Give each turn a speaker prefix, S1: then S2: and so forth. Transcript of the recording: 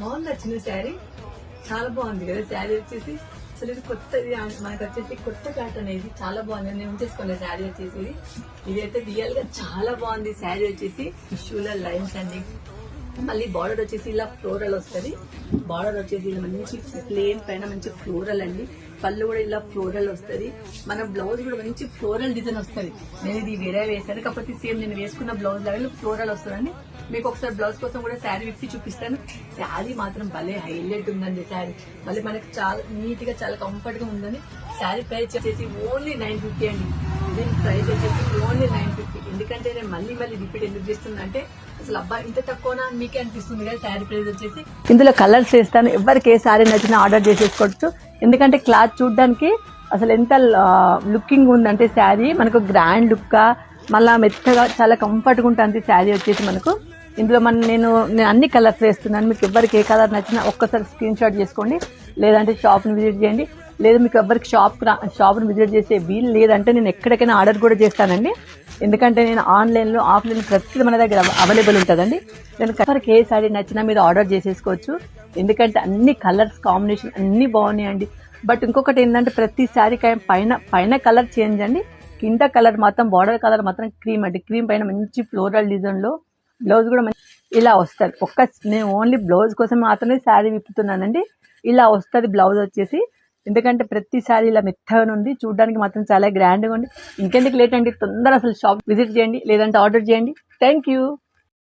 S1: బాగుంది నచ్చిన శారీ, చాలా బాగుంది కదా శారీ వచ్చేసి. అసలు ఇది కొత్తది, మనకు వచ్చేసి కొత్త ప్యాటర్న్ ఇది, చాలా బాగుంది. నేను ఉంచేసుకోండి శారీ వచ్చేసి. ఇది అయితే రియల్ గా చాలా బాగుంది శారీ వచ్చేసి. టిష్యూల లైన్స్ అండి, మళ్ళీ బార్డర్ వచ్చేసి ఇలా ఫ్లోరల్ వస్తుంది. బార్డర్ వచ్చేసి ఇలా మంచి ప్లేన్ పైన మంచి ఫ్లోరల్ అండి. పళ్ళు కూడా ఇలా ఫ్లోరల్ వస్తుంది. మన బ్లౌజ్ కూడా మంచి ఫ్లోరల్ డిజైన్ వస్తుంది. నేను ఇది వేరే వేసాను, కాకపోతే సేమ్ నేను వేసుకున్న బ్లౌజ్ లాగా ఫ్లోరల్ వస్తుందండి. మీకు ఒకసారి బ్లౌజ్ కోసం కూడా శారీ విప్పి చూపిస్తాను. శారీ మాత్రం భలే హైలైట్ ఉందండి శారీ. మళ్ళీ మనకి చాలా నీట్ గా చాలా కంఫర్ట్ గా ఉందండి. శారీ ప్రైస్ వచ్చేసి ఓన్లీ 950 అండి. దీని ప్రైస్ వచ్చేసి ఓన్లీ 950. ఎందుకంటే నేను మళ్ళీ రిపీట్ ఎందుకు చేస్తున్నా అంటే, అసలు అబ్బాయి ఇంత తక్కువనా అని మీకే అనిపిస్తుంది కదా. శారీ ప్రైస్ వచ్చేసి ఇందులో కలర్స్ వేస్తాను, ఎవరికి ఏ శారీ నచ్చినా ఆర్డర్ చేసేసుకోవచ్చు. ఎందుకంటే క్లాత్ చూడడానికి అసలు ఎంత లుకింగ్ ఉందంటే శారీ మనకు గ్రాండ్ లుక్ గా, మళ్ళా మెత్తగా చాలా కంఫర్ట్ గా ఉంటుంది శారీ వచ్చేసి మనకు. ఇందులో నేను అన్ని కలర్స్ వేస్తున్నాను. మీకు ఎవరికి ఏ కలర్ నచ్చినా ఒక్కసారి స్క్రీన్ షాట్ చేసుకోండి, లేదంటే షాప్ని విజిట్ చేయండి. లేదా మీకు ఎవరికి షాప్ని విజిట్ చేసే వీలు లేదంటే నేను ఎక్కడికైనా ఆర్డర్ కూడా చేస్తానండి. ఎందుకంటే నేను ఆన్లైన్లో ఆఫ్లైన్ ప్రతిదీ మన దగ్గర అవైలబుల్ ఉంటుందండి. నేను ఎవరికి ఏ శారీ నచ్చినా మీరు ఆర్డర్ చేసేసుకోవచ్చు. ఎందుకంటే అన్ని కలర్స్ కాంబినేషన్ అన్ని బాగున్నాయండి. బట్ ఇంకొకటి ఏంటంటే ప్రతి శారీ పైన కలర్ చేంజ్ అండి, కింద కలర్ మాత్రం బార్డర్ కలర్ మాత్రం క్రీమ్ అండి. క్రీమ్ పైన మంచి ఫ్లోరల్ డిజైన్ లో బ్లౌజ్ కూడా ఇలా వస్తుంది. నేను ఓన్లీ బ్లౌజ్ కోసం మాత్రమే శారీ విప్పుతున్నానండి. ఇలా వస్తుంది బ్లౌజ్ వచ్చేసి. ఎందుకంటే ప్రతి శారీ ఇలా మెత్తగా ఉంది, చూడడానికి మాత్రం చాలా గ్రాండ్గా ఉంది. ఇంకెందుకు లేట్ అండి, తొందరగా అసలు షాప్ విజిట్ చేయండి, లేదంటే ఆర్డర్ చేయండి. Thank you.